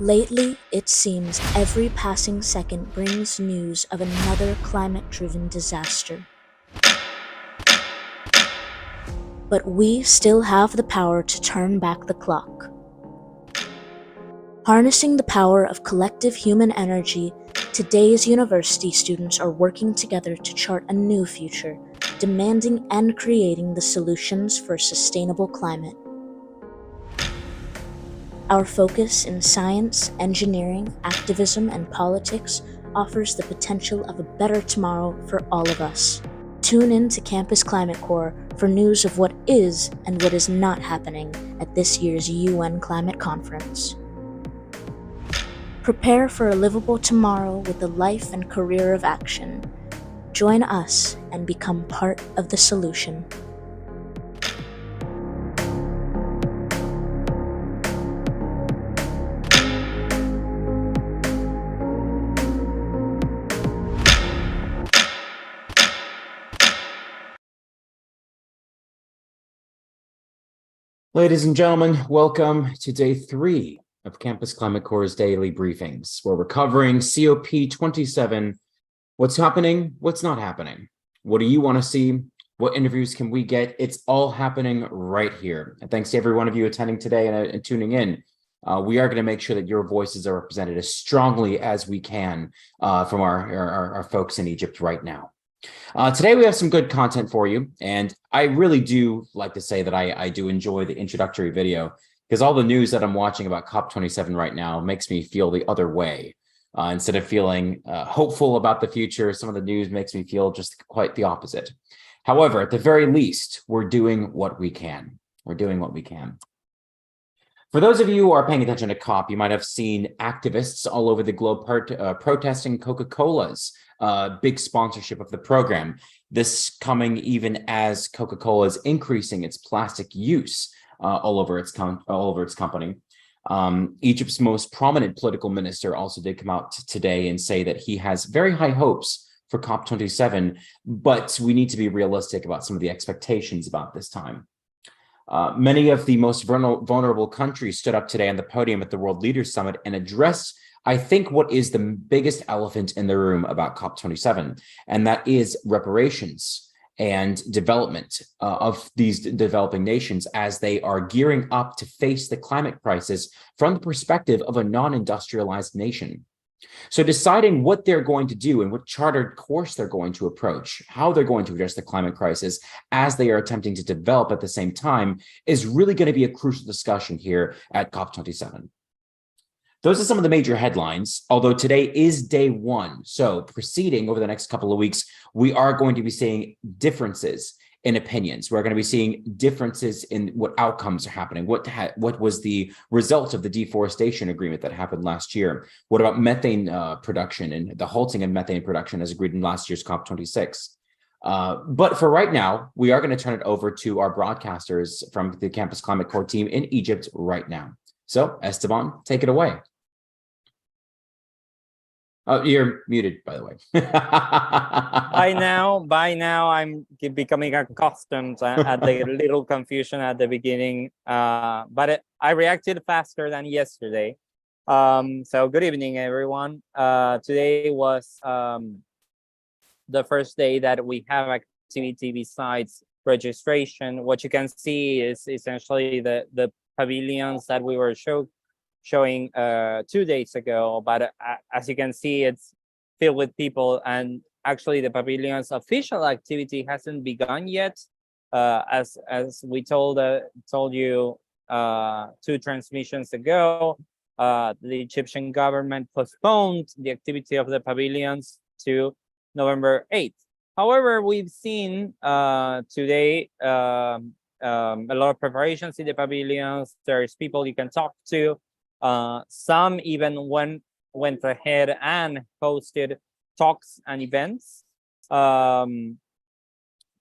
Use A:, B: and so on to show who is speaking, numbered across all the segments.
A: Lately, it seems every passing second brings news of another climate-driven disaster. But we still have the power to turn back the clock. Harnessing the power of collective human energy, today's university students are working together to chart a new future, demanding and creating the solutions for a sustainable climate. Our focus in science, engineering, activism, and politics offers the potential of a better tomorrow for all of us. Tune in to Campus Climate Corps for news of what is and what is not happening at this year's UN Climate Conference. Prepare for a livable tomorrow with a life and career of action. Join us and become part of the solution.
B: Ladies and gentlemen, welcome to day 3 of Campus Climate Corps' daily briefings, where we're covering COP27, what's happening, what's not happening. What do you want to see? What interviews can we get? It's all happening right here. And thanks to every one of you attending today and tuning in. We are going to make sure that your voices are represented as strongly as we can from our folks in Egypt right now. Today we have some good content for you, and I really do like to say that I do enjoy the introductory video, because all the news that I'm watching about COP27 right now makes me feel the other way. Instead of feeling hopeful about the future, some of the news makes me feel just quite the opposite. However, at the very least, we're doing what we can. We're doing what we can. For those of you who are paying attention to COP, you might have seen activists all over the globe protesting Coca-Cola's big sponsorship of the program. This coming even as Coca-Cola is increasing its plastic use all over its company. Egypt's most prominent political minister also did come out today and say that he has very high hopes for COP27, but we need to be realistic about some of the expectations about this time. Many of the most vulnerable countries stood up today on the podium at the World Leaders Summit and addressed, I think, what is the biggest elephant in the room about COP27, and that is reparations and development of these developing nations as they are gearing up to face the climate crisis from the perspective of a non-industrialized nation. So deciding what they're going to do and what chartered course they're going to approach, how they're going to address the climate crisis as they are attempting to develop at the same time, is really going to be a crucial discussion here at COP27. Those are some of the major headlines, although today is day 1. So proceeding over the next couple of weeks, we are going to be seeing differences in opinions. We're going to be seeing differences in what outcomes are happening. What was the result of the deforestation agreement that happened last year? What about methane production and the halting of methane production as agreed in last year's COP26? But for right now, we are going to turn it over to our broadcasters from the Campus Climate Corps team in Egypt right now. So Esteban, take it away. Oh, you're muted, by the way.
C: By now, I'm becoming accustomed at the little confusion at the beginning. But I reacted faster than yesterday. So good evening, everyone. Today was the first day that we have activity besides registration. What you can see is essentially the pavilions that we were showing 2 days ago, but as you can see, it's filled with people, and actually the pavilion's official activity hasn't begun yet. As we told you 2 transmissions ago, the Egyptian government postponed the activity of the pavilions to November 8th. However, we've seen today a lot of preparations in the pavilions. There's people you can talk to. Some even went ahead and hosted talks and events.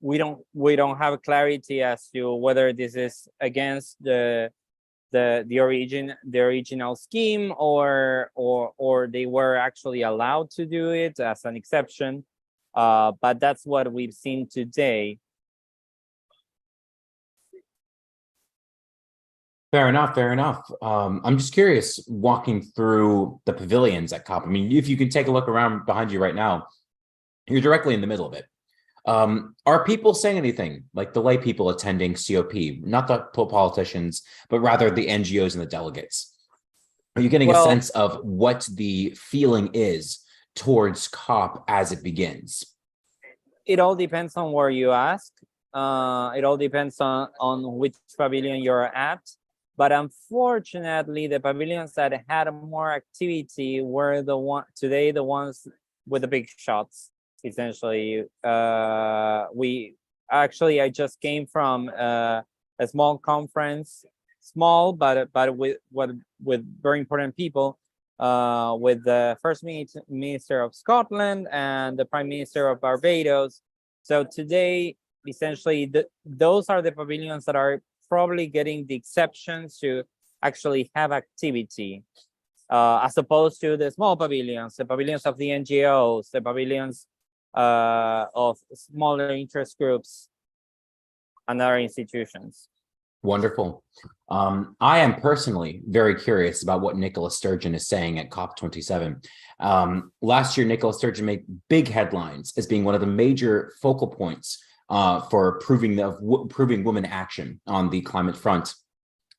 C: We don't have clarity as to whether this is against the original scheme or they were actually allowed to do it as an exception. But that's what we've seen today.
B: Fair enough. Fair enough. I'm just curious, walking through the pavilions at COP. I mean, if you can take a look around behind you right now, you're directly in the middle of it. Are people saying anything, like the lay people attending COP, not the politicians, but rather the NGOs and the delegates? Are you getting a
C: Well,
B: sense of what the feeling is towards COP as it begins?
C: it all depends on where you ask. It all depends on which pavilion you're at. But unfortunately, the pavilions that had more activity were the ones with the big shots. Essentially, I just came from a small conference, small but with very important people, with the First Minister of Scotland and the Prime Minister of Barbados. So today, essentially, those are the pavilions that are probably getting the exceptions to actually have activity, as opposed to the small pavilions, the pavilions of the NGOs, the pavilions of smaller interest groups and other institutions.
B: Wonderful. I am personally very curious about what Nicola Sturgeon is saying at COP27. Last year, Nicola Sturgeon made big headlines as being one of the major focal points for proving women action on the climate front.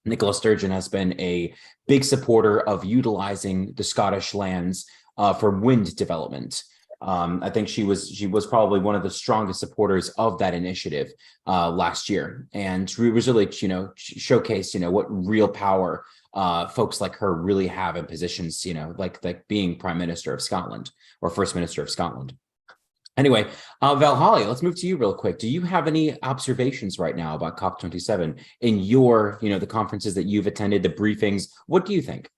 B: Nicola Sturgeon has been a big supporter of utilizing the Scottish lands for wind development. I think she was probably one of the strongest supporters of that initiative last year, and was really, showcased, what real power folks like her really have in positions, like being Prime Minister of Scotland or First Minister of Scotland. Anyway, Valholly, let's move to you real quick. Do you have any observations right now about COP27 in your, the conferences that you've attended, the briefings? What do you think?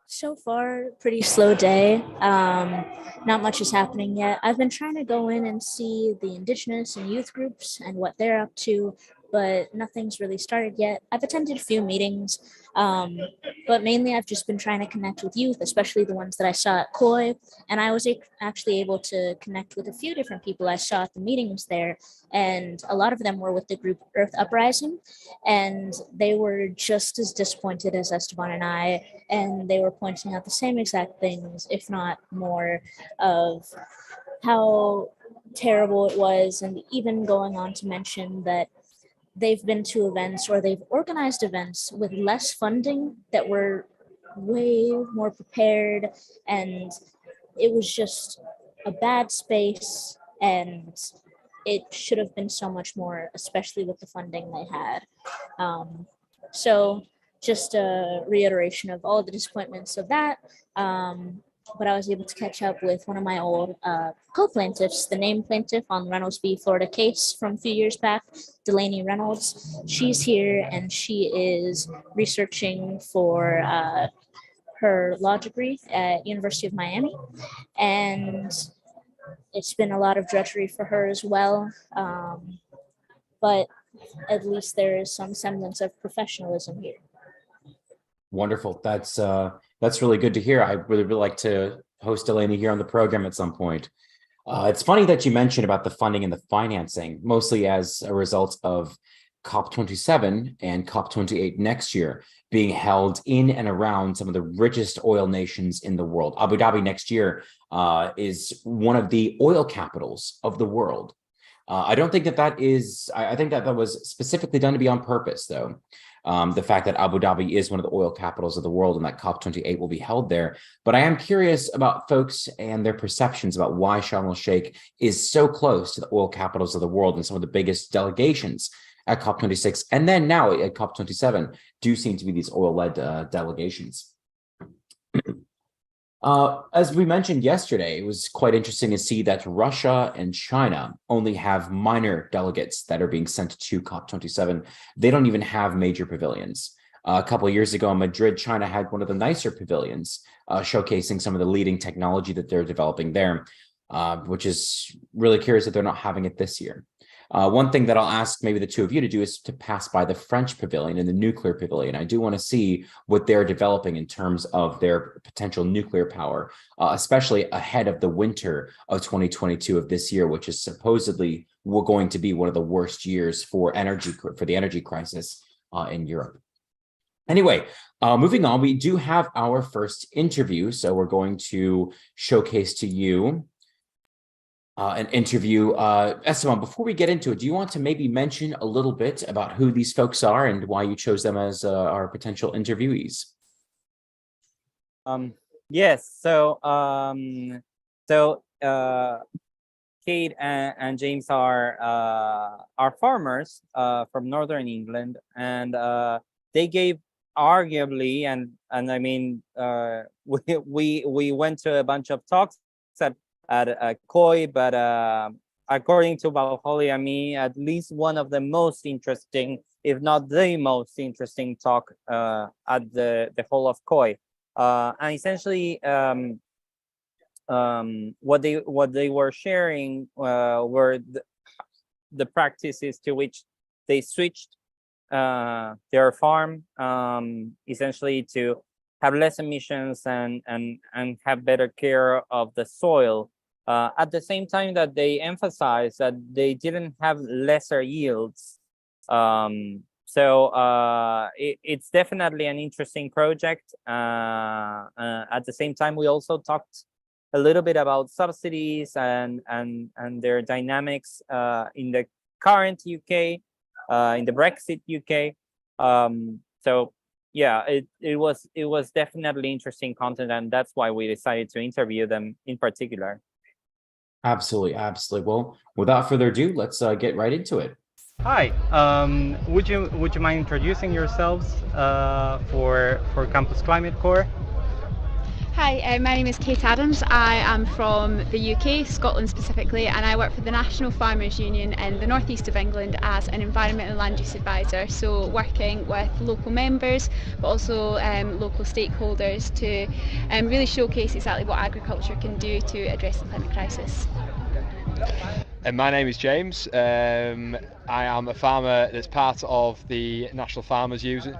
A: So far, pretty slow day. Not much is happening yet. I've been trying to go in and see the indigenous and youth groups and what they're up to, but nothing's really started yet. I've attended a few meetings, but mainly I've just been trying to connect with youth, especially the ones that I saw at COI. And I was actually able to connect with a few different people I saw at the meetings there. And a lot of them were with the group Earth Uprising. And they were just as disappointed as Esteban and I. And they were pointing out the same exact things, if not more, of how terrible it was. And even going on to mention that they've been to events or they've organized events with less funding that were way more prepared, and it was just a bad space, and it should have been so much more, especially with the funding they had. So just a reiteration of all the disappointments of that. But I was able to catch up with one of my old co-plaintiffs, the named plaintiff on Reynolds v. Florida case from a few years back, Delaney Reynolds. She's here and she is researching for her law degree at University of Miami. And it's been a lot of drudgery for her as well. But at least there is some semblance of professionalism here.
B: Wonderful. That's really good to hear. I really would like to host Delaney here on the program at some point. It's funny that you mentioned about the funding and the financing, mostly as a result of COP27 and COP28 next year being held in and around some of the richest oil nations in the world. Abu Dhabi next year is one of the oil capitals of the world. I don't think that is, I think that was specifically done to be on purpose, though. The fact that Abu Dhabi is one of the oil capitals of the world and that COP28 will be held there. But I am curious about folks and their perceptions about why Sharm el-Sheikh is so close to the oil capitals of the world, and some of the biggest delegations at COP26 and then now at COP27 do seem to be these oil-led delegations. As we mentioned yesterday, it was quite interesting to see that Russia and China only have minor delegates that are being sent to COP27. They don't even have major pavilions. A couple of years ago in Madrid, China had one of the nicer pavilions, showcasing some of the leading technology that they're developing there, which is really curious that they're not having it this year. One thing that I'll ask maybe the two of you to do is to pass by the French pavilion and the nuclear pavilion. I do want to see what they're developing in terms of their potential nuclear power, especially ahead of the winter of 2022 of this year, which is supposedly going to be one of the worst years for the energy crisis in Europe. Anyway, moving on, we do have our first interview. So we're going to showcase to you an interview. Esteban, before we get into it, do you want to maybe mention a little bit about who these folks are and why you chose them as our potential interviewees?
C: Yes. Kate and James are farmers from northern England, and they gave arguably, and I mean, we went to a bunch of talks at COI, but according to Valholly and me, at least one of the most interesting, if not the most interesting talk at the whole of COI. And essentially, what they were sharing were the practices to which they switched their farm, essentially to have less emissions and have better care of the soil. At the same time that they emphasized that they didn't have lesser yields. It's definitely an interesting project. At the same time, we also talked a little bit about subsidies and their dynamics in the current UK, in the Brexit UK. So yeah, it was definitely interesting content, and that's why we decided to interview them in particular.
B: Absolutely. Well, without further ado, let's get right into it.
C: Hi. Would you mind introducing yourselves for Campus Climate Corps?
D: Hi, my name is Kate Adams. I am from the UK, Scotland specifically, and I work for the National Farmers Union in the northeast of England as an environment and land use advisor. So working with local members, but also local stakeholders to really showcase exactly what agriculture can do to address the climate crisis.
E: And my name is James. I am a farmer that's part of the National Farmers Union.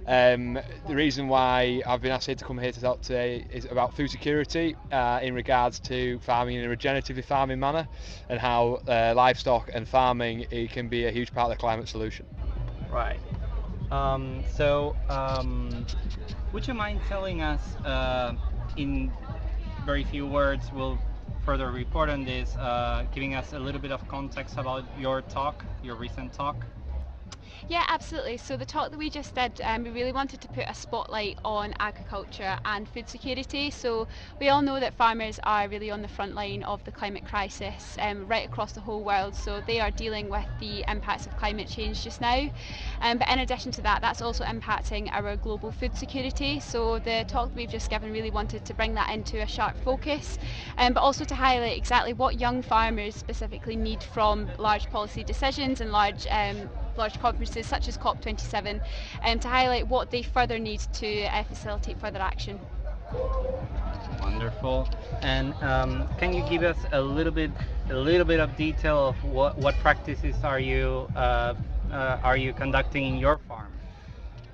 E: The reason why I've been asked to come here to talk today is about food security in regards to farming in a regenerative farming manner, and how livestock and farming can be a huge part of the climate solution.
C: Right. Would you mind telling us in very few words, we'll further report on this, giving us a little bit of context about your recent talk?
D: Yeah, absolutely. So the talk that we just did, we really wanted to put a spotlight on agriculture and food security. So we all know that farmers are really on the front line of the climate crisis right across the whole world. So they are dealing with the impacts of climate change just now. But in addition to that, that's also impacting our global food security. So the talk that we've just given really wanted to bring that into a sharp focus, but also to highlight exactly what young farmers specifically need from large policy decisions and large conferences such as COP27, to highlight what they further need to facilitate further action.
C: Wonderful. And can you give us a little bit of detail of what practices are you conducting in your farm?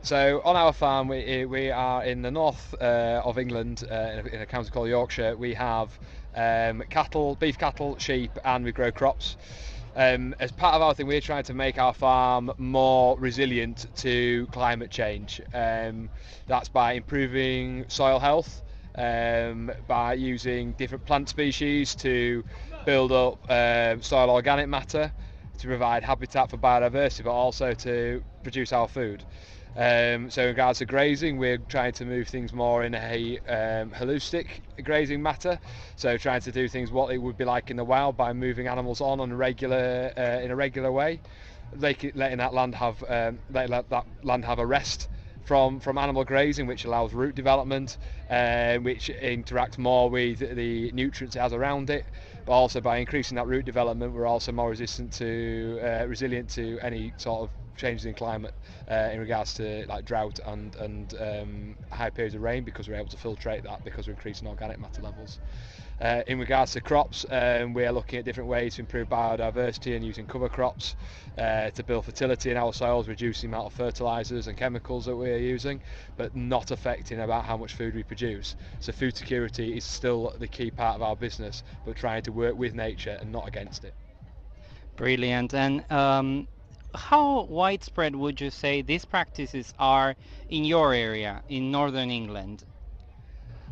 E: So on our farm, we are in the north of England, in a county called Yorkshire. We have beef cattle, sheep, and we grow crops. As part of our thing, we're trying to make our farm more resilient to climate change. That's by improving soil health, by using different plant species to build up soil organic matter, to provide habitat for biodiversity, but also to produce our food. So in regards to grazing, we're trying to move things more in a holistic grazing matter. So trying to do things what it would be like in the wild by moving animals on a regular way, letting that land have a rest from animal grazing, which allows root development, which interacts more with the nutrients it has around it. But also by increasing that root development, we're also more resilient to any sort of changes in climate in regards to like drought and high periods of rain, because we're able to filtrate that because we're increasing organic matter levels. In regards to crops, we are looking at different ways to improve biodiversity and using cover crops to build fertility in our soils, reducing the amount of fertilisers and chemicals that we're using, but not affecting about how much food we produce. So food security is still the key part of our business, but trying to work with nature and not against it.
C: Brilliant. And how widespread would you say these practices are in your area, in Northern England?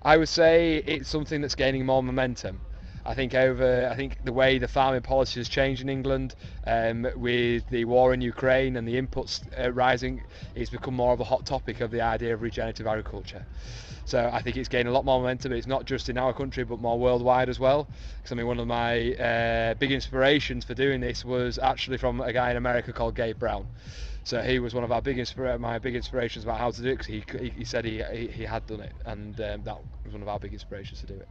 E: I would say it's something that's gaining more momentum. I think the way the farming policy has changed in England, with the war in Ukraine and the inputs rising, it's become more of a hot topic of the idea of regenerative agriculture. So I think it's gained a lot more momentum. It's not just in our country, but more worldwide as well. Because I mean, one of my big inspirations for doing this was actually from a guy in America called Gabe Brown. So he was one of our my big inspirations about how to do it, because he said he had done it, and that was one of our big inspirations to do it.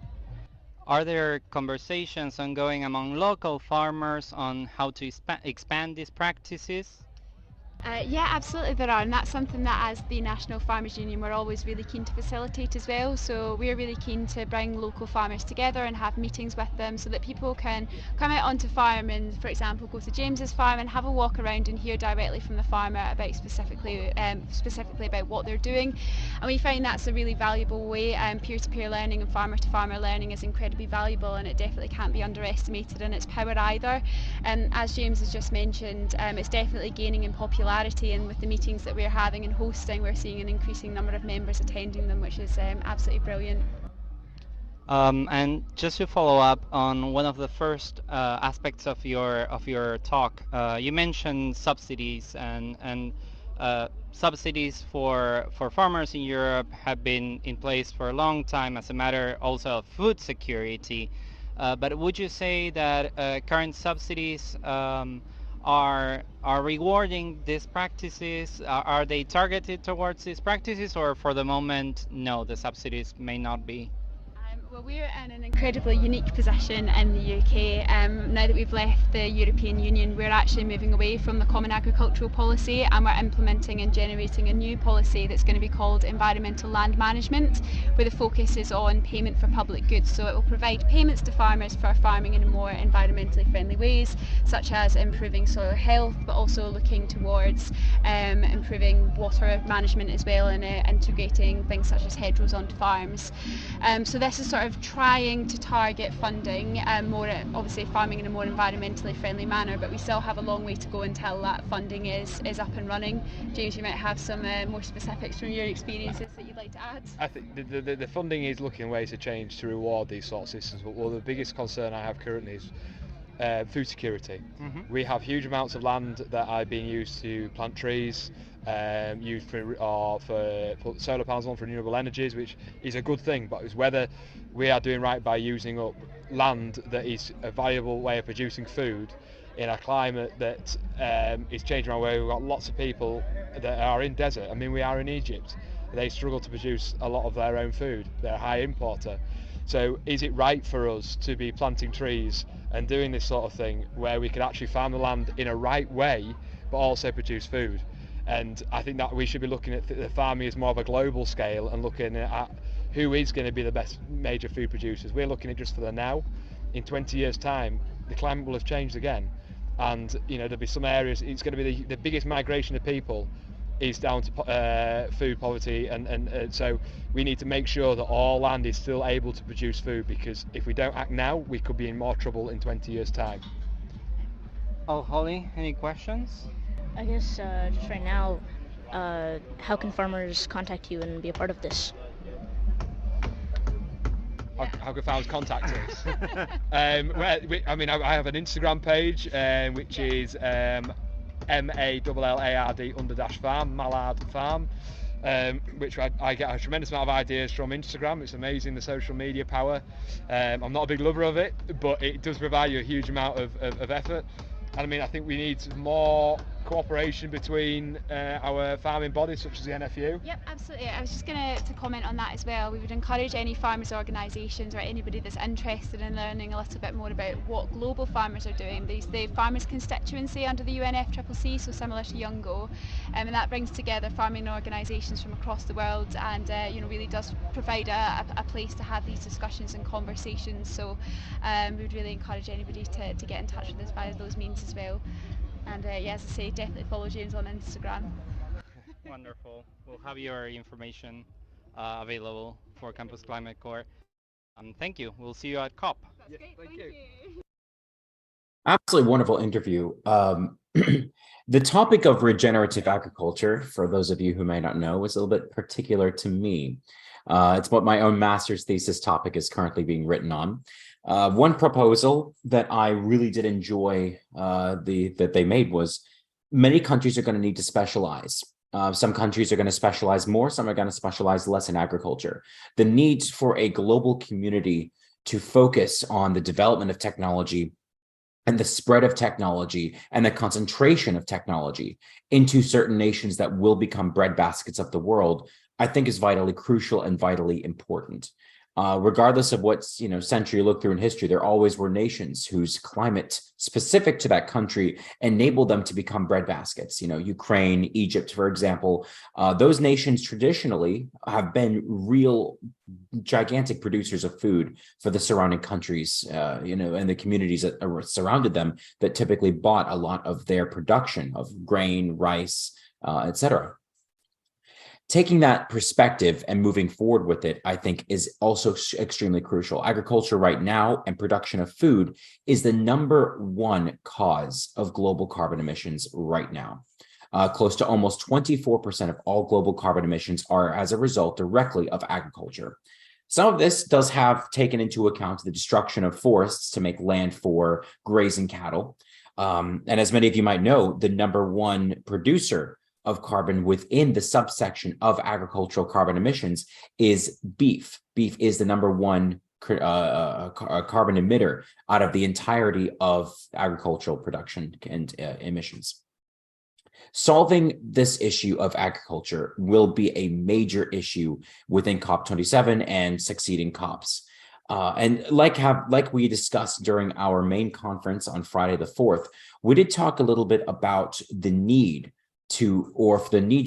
C: Are there conversations ongoing among local farmers on how to expand these practices?
D: Yeah, absolutely there are, and that's something that as the National Farmers Union we're always really keen to facilitate as well. So we're really keen to bring local farmers together and have meetings with them so that people can come out onto farm and, for example, go to James's farm and have a walk around and hear directly from the farmer about specifically about what they're doing. And we find that's a really valuable way. Peer-to-peer learning and farmer-to-farmer learning is incredibly valuable, and it definitely can't be underestimated in its power either. And as James has just mentioned, it's definitely gaining in popularity, and with the meetings that we're having and hosting, we're seeing an increasing number of members attending them, which is absolutely brilliant.
C: And just to follow up on one of the first aspects of your talk, you mentioned subsidies, and subsidies for farmers in Europe have been in place for a long time as a matter also of food security. But would you say that current subsidies are rewarding these practices? Are they targeted towards these practices, or for the moment, no, the subsidies may not be?
D: Well, we're in an incredibly unique position in the UK. Now that we've left the European Union, we're actually moving away from the Common Agricultural Policy, and we're implementing and generating a new policy that's going to be called Environmental Land Management, where the focus is on payment for public goods. So it will provide payments to farmers for farming in more environmentally friendly ways, such as improving soil health, but also looking towards improving water management as well, and integrating things such as hedgerows onto farms. So this is sort of trying to target funding more, obviously farming in a more environmentally friendly manner, but we still have a long way to go until that funding is up and running. James, you might have some more specifics from your experiences that you'd like to add.
E: I think the funding is looking at ways to change to reward these sort of systems, but the biggest concern I have currently is food security.
C: Mm-hmm.
E: We have huge amounts of land that are being used to plant trees, used for put solar panels on for renewable energies, which is a good thing, but it's whether we are doing right by using up land that is a valuable way of producing food in a climate that is changing our way. We've got lots of people that are in desert. I mean, we are in Egypt. They struggle to produce a lot of their own food. They're a high importer. So is it right for us to be planting trees and doing this sort of thing where we can actually farm the land in a right way but also produce food? And I think that we should be looking at the farming as more of a global scale and looking at who is going to be the best major food producers. We're looking at just for the now. In 20 years' time, the climate will have changed again, and there'll be some areas. It's going to be the biggest migration of people is down to food poverty, and so we need to make sure that all land is still able to produce food, because if we don't act now, we could be in more trouble in 20 years' time.
C: Oh, Holly, any questions?
A: I guess just right now, how can farmers contact you and be a part of this?
E: How can farmers contact us? I have an Instagram page, which is MALLARD_farm, Mallard Farm, which I get a tremendous amount of ideas from Instagram. It's amazing, the social media power. I'm not a big lover of it, but it does provide you a huge amount of effort. And I mean, I think we need more cooperation between our farming bodies, such as the NFU.
D: Yep, absolutely. I was just going to comment on that as well. We would encourage any farmers' organisations or anybody that's interested in learning a little bit more about what global farmers are doing. There's the farmers' constituency under the UNFCCC, so similar to Youngo, and that brings together farming organisations from across the world, and really does provide a place to have these discussions and conversations. So we would really encourage anybody to get in touch with us via those means as well. And as I say, definitely follow James on Instagram.
C: Wonderful. We'll have your information available for Campus Climate Corps. Thank you. We'll see you at COP.
D: That's great. Thank you.
B: Absolutely wonderful interview. The topic of regenerative agriculture, for those of you who may not know, is a little bit particular to me. It's what my own master's thesis topic is currently being written on. One proposal that I really did enjoy that they made was many countries are going to need to specialize. Some countries are going to specialize more, some are going to specialize less in agriculture. The need for a global community to focus on the development of technology and the spread of technology and the concentration of technology into certain nations that will become breadbaskets of the world, I think is vitally crucial and vitally important. Regardless of what century you look through in history, there always were nations whose climate specific to that country enabled them to become breadbaskets. Ukraine, Egypt, for example, those nations traditionally have been real gigantic producers of food for the surrounding countries, and the communities that surrounded them that typically bought a lot of their production of grain, rice, etc. Taking that perspective and moving forward with it, I think, is also extremely crucial. Agriculture right now and production of food is the #1 cause of global carbon emissions right now. Close to almost 24% of all global carbon emissions are as a result directly of agriculture. Some of this does have taken into account the destruction of forests to make land for grazing cattle. And as many of you might know, the #1 producer of carbon within the subsection of agricultural carbon emissions is beef. Beef is the #1 carbon emitter out of the entirety of agricultural production and emissions. Solving this issue of agriculture will be a major issue within COP27 and succeeding COPs. And like we discussed during our main conference on Friday the 4th, we did talk a little bit about the need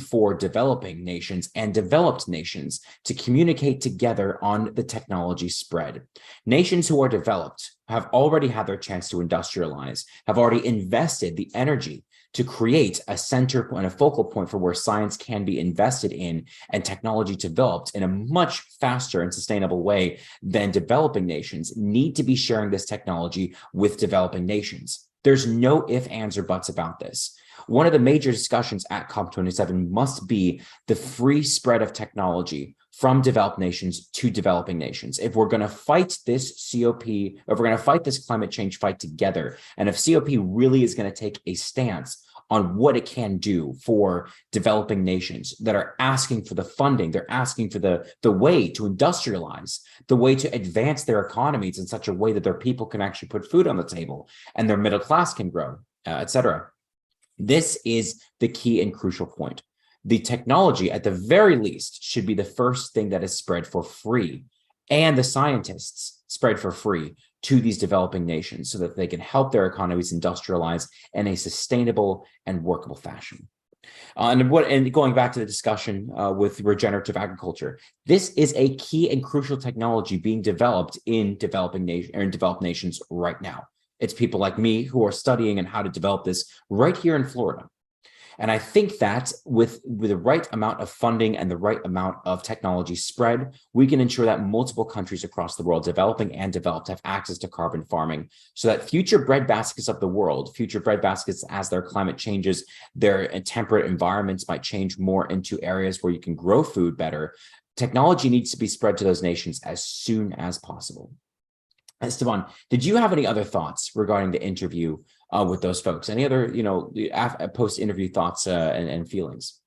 B: for developing nations and developed nations to communicate together on the technology spread. Nations who are developed have already had their chance to industrialize, have already invested the energy to create a center point, a focal point for where science can be invested in and technology developed in a much faster and sustainable way than developing nations need to be sharing this technology with developing nations. There's no ifs, ands, or buts about this. One of the major discussions at COP27 must be the free spread of technology from developed nations to developing nations. If we're going to fight this COP, if we're going to fight this climate change fight together, and if COP really is going to take a stance on what it can do for developing nations that are asking for the funding, they're asking for the way to industrialize, the way to advance their economies in such a way that their people can actually put food on the table and their middle class can grow, etc. This is the key and crucial point. The technology, at the very least, should be the first thing that is spread for free, and the scientists spread for free to these developing nations so that they can help their economies industrialize in a sustainable and workable fashion. And going back to the discussion with regenerative agriculture, this is a key and crucial technology being developed in developed nations right now. It's people like me who are studying and how to develop this right here in Florida. And I think that with the right amount of funding and the right amount of technology spread, we can ensure that multiple countries across the world, developing and developed, have access to carbon farming so that future breadbaskets of the world, future breadbaskets as their climate changes, their temperate environments might change more into areas where you can grow food better. Technology needs to be spread to those nations as soon as possible. Esteban, did you have any other thoughts regarding the interview with those folks? Any other, post-interview thoughts and feelings?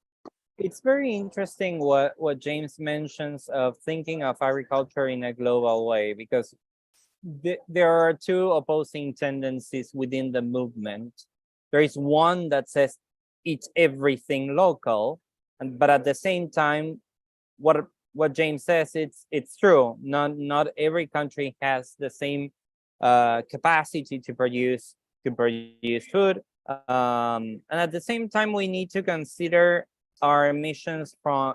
C: It's very interesting what James mentions of thinking of agriculture in a global way, because there are two opposing tendencies within the movement. There is one that says it's everything local, but at the same time, what James says, it's true. Not every country has the same capacity to produce food, and at the same time, we need to consider our emissions from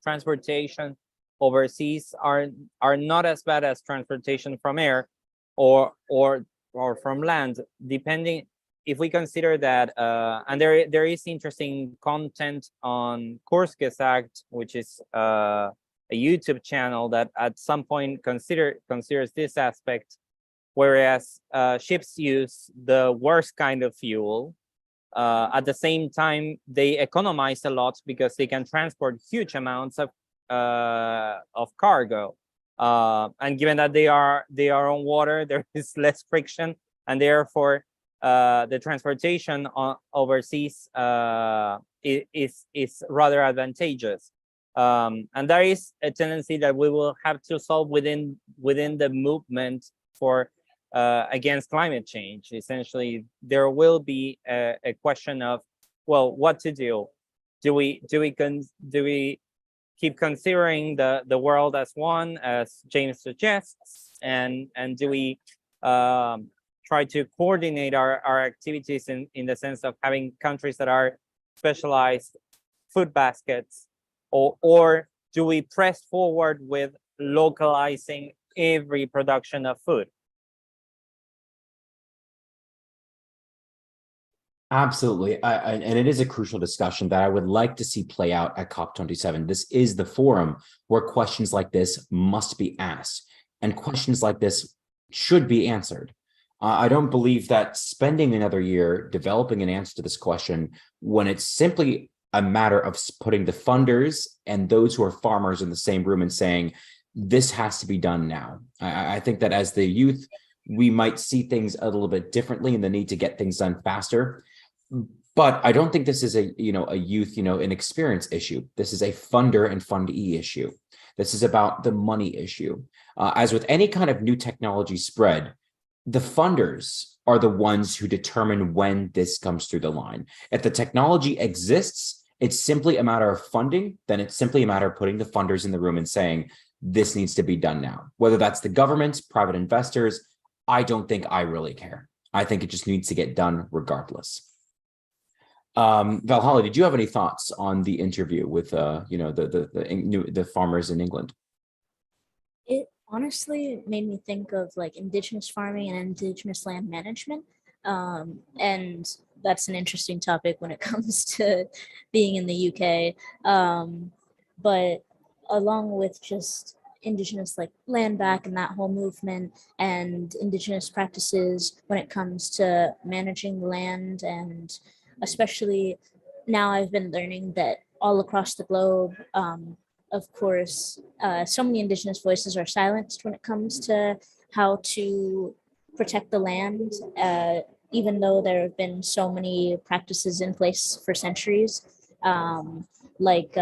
C: transportation overseas are not as bad as transportation from air or from land, depending. If we consider that, and there is interesting content on Act, which is a YouTube channel that at some point considers this aspect whereas ships use the worst kind of fuel. At the same time, they economize a lot because they can transport huge amounts of cargo. And given that they are on water, there is less friction, and therefore the transportation overseas is rather advantageous. And there is a tendency that we will have to solve within the movement for against climate change. Essentially, there will be a question of, well, what to do. Do we keep considering the world as one, as James suggests, and do we try to coordinate our activities in the sense of having countries that are specialized food baskets, or do we press forward with localizing every production of food?
B: Absolutely. And it is a crucial discussion that I would like to see play out at COP27. This is the forum where questions like this must be asked, and questions like this should be answered. I don't believe that spending another year developing an answer to this question, when it's simply a matter of putting the funders and those who are farmers in the same room and saying, this has to be done now. I think that as the youth, we might see things a little bit differently and the need to get things done faster. But I don't think this is a youth, an experience issue. This is a funder and fundee issue. This is about the money issue. As with any kind of new technology spread, the funders are the ones who determine when this comes through the line. If the technology exists, it's simply a matter of funding, then it's simply a matter of putting the funders in the room and saying, this needs to be done now. Whether that's the government, private investors, I don't think I really care. I think it just needs to get done regardless. Valholly, did you have any thoughts on the interview with the farmers in England?
A: It honestly made me think of like indigenous farming and indigenous land management. And that's an interesting topic when it comes to being in the UK. But along with just indigenous like land back and that whole movement, and indigenous practices when it comes to managing land, and especially now I've been learning that all across the globe, of course, so many indigenous voices are silenced when it comes to how to protect the land, even though there have been so many practices in place for centuries, like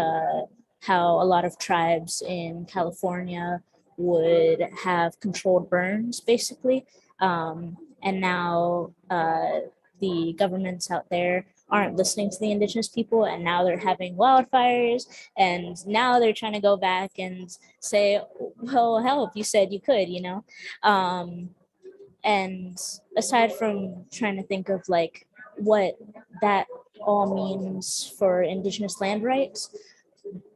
A: how a lot of tribes in California would have controlled burns, basically. And now the governments out there aren't listening to the indigenous people, and now they're having wildfires, and now they're trying to go back and say, well, help, you said you could, and aside from trying to think of like what that all means for indigenous land rights,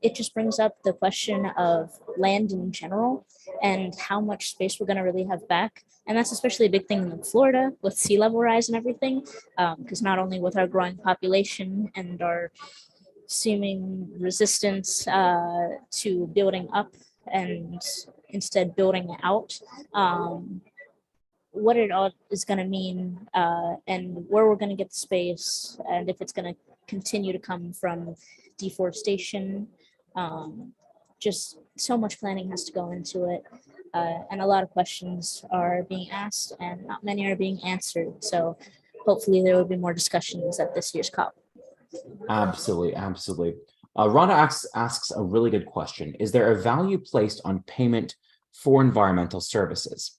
A: it just brings up the question of land in general and how much space we're going to really have back. And that's especially a big thing in Florida with sea level rise and everything, because not only with our growing population and our seeming resistance to building up and instead building out, what it all is going to mean, and where we're going to get the space, and if it's going to continue to come from deforestation. Just so much planning has to go into it, and a lot of questions are being asked and not many are being answered. So hopefully there will be more discussions at this year's COP.
B: Absolutely. Rana asks a really good question. Is there a value placed on payment for environmental services?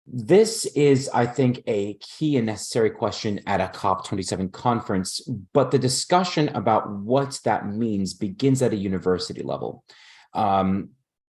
B: This is, I think, a key and necessary question at a COP27 conference, but the discussion about what that means begins at a university level.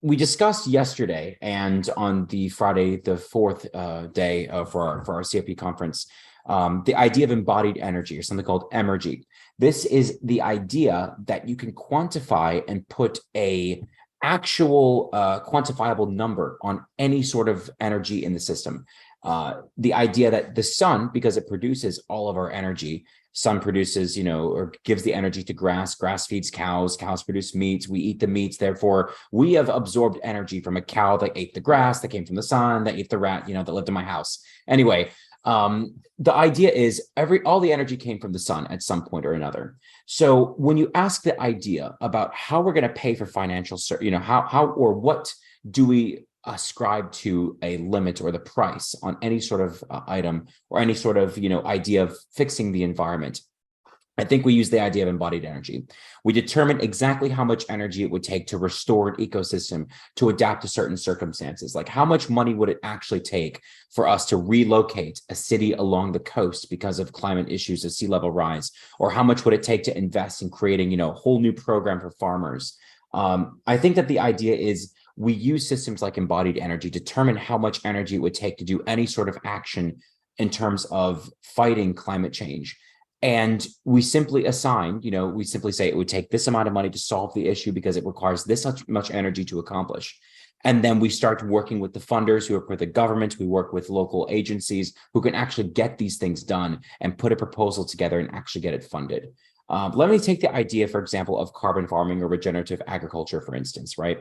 B: We discussed yesterday and on the Friday, the fourth day for our COP conference, the idea of embodied energy, or something called emergy. This is the idea that you can quantify and put a actual quantifiable number on any sort of energy in the system. The idea that the sun, because it produces all of our energy, sun produces, or gives the energy to grass. Grass feeds cows. Cows produce meats. We eat the meats. Therefore, we have absorbed energy from a cow that ate the grass, that came from the sun, that ate the rat, that lived in my house. Anyway, the idea is all the energy came from the sun at some point or another. So when you ask the idea about how we're going to pay for financial, how or what do we ascribe to a limit or the price on any sort of item or any sort of, idea of fixing the environment, I think we use the idea of embodied energy. We determine exactly how much energy it would take to restore an ecosystem to adapt to certain circumstances. Like how much money would it actually take for us to relocate a city along the coast because of climate issues of sea level rise? Or how much would it take to invest in creating, a whole new program for farmers? I think that the idea is we use systems like embodied energy to determine how much energy it would take to do any sort of action in terms of fighting climate change. And we simply assign, we simply say it would take this amount of money to solve the issue because it requires this much energy to accomplish. And then we start working with the funders, who work with the government, we work with local agencies who can actually get these things done and put a proposal together and actually get it funded. Let me take the idea, for example, of carbon farming or regenerative agriculture, for instance, right?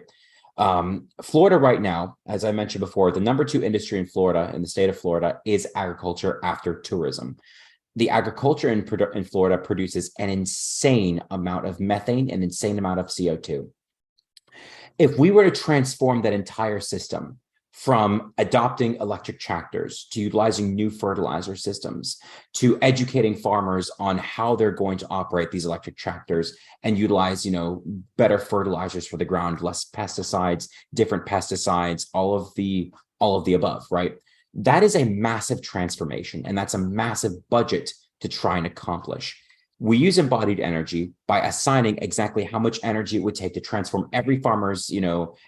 B: Florida right now, as I mentioned before, the number 2 industry in Florida, in the state of Florida, is agriculture after tourism. The agriculture in Florida produces an insane amount of methane, an insane amount of CO2. If we were to transform that entire system from adopting electric tractors to utilizing new fertilizer systems to educating farmers on how they're going to operate these electric tractors and utilize, better fertilizers for the ground, less pesticides, different pesticides, all of the above, right? That is a massive transformation, and that's a massive budget to try and accomplish. We use embodied energy by assigning exactly how much energy it would take to transform every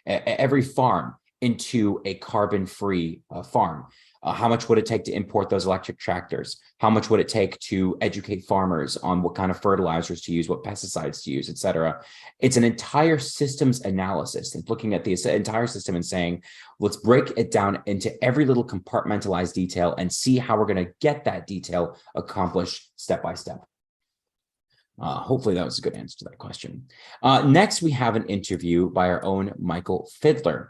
B: every farm into a carbon-free farm. How much would it take to import those electric tractors? How much would it take to educate farmers on what kind of fertilizers to use, what pesticides to use, et cetera? It's an entire systems analysis and looking at the entire system and saying, let's break it down into every little compartmentalized detail and see how we're going to get that detail accomplished step by step. Hopefully that was a good answer to that question. Next, we have an interview by our own Michal Fidler.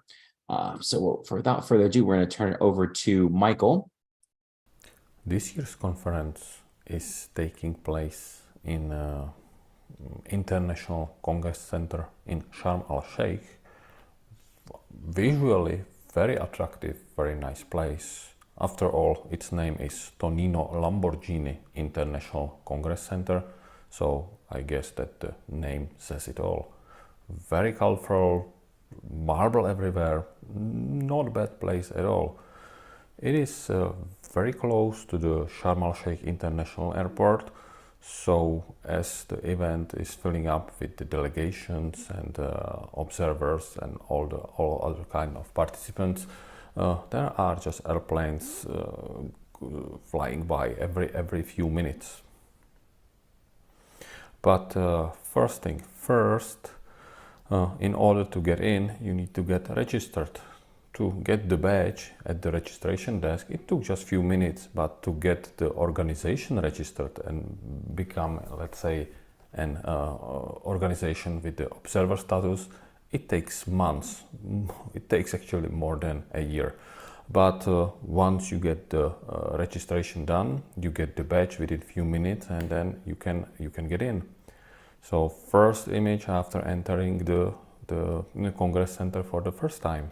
B: So without further ado, we're going to turn it over to Michal.
F: This year's conference is taking place in International Congress Center in Sharm el-Sheikh. Visually very attractive, very nice place. After all, its name is Tonino Lamborghini International Congress Center, so I guess that the name says it all. Very colorful, marble everywhere, not a bad place at all. It is very close to the Sharm el-Sheikh International Airport, so as the event is filling up with the delegations and observers and all other kind of participants, there are just airplanes flying by every few minutes. But first thing first, in order to get in, you need to get registered. To get the badge at the registration desk, it took just a few minutes, but to get the organization registered and become, let's say, an organization with the observer status, it takes months. It takes actually more than a year. But once you get the registration done, you get the badge within a few minutes, and then you can get in. So first image after entering the Congress Center for the first time.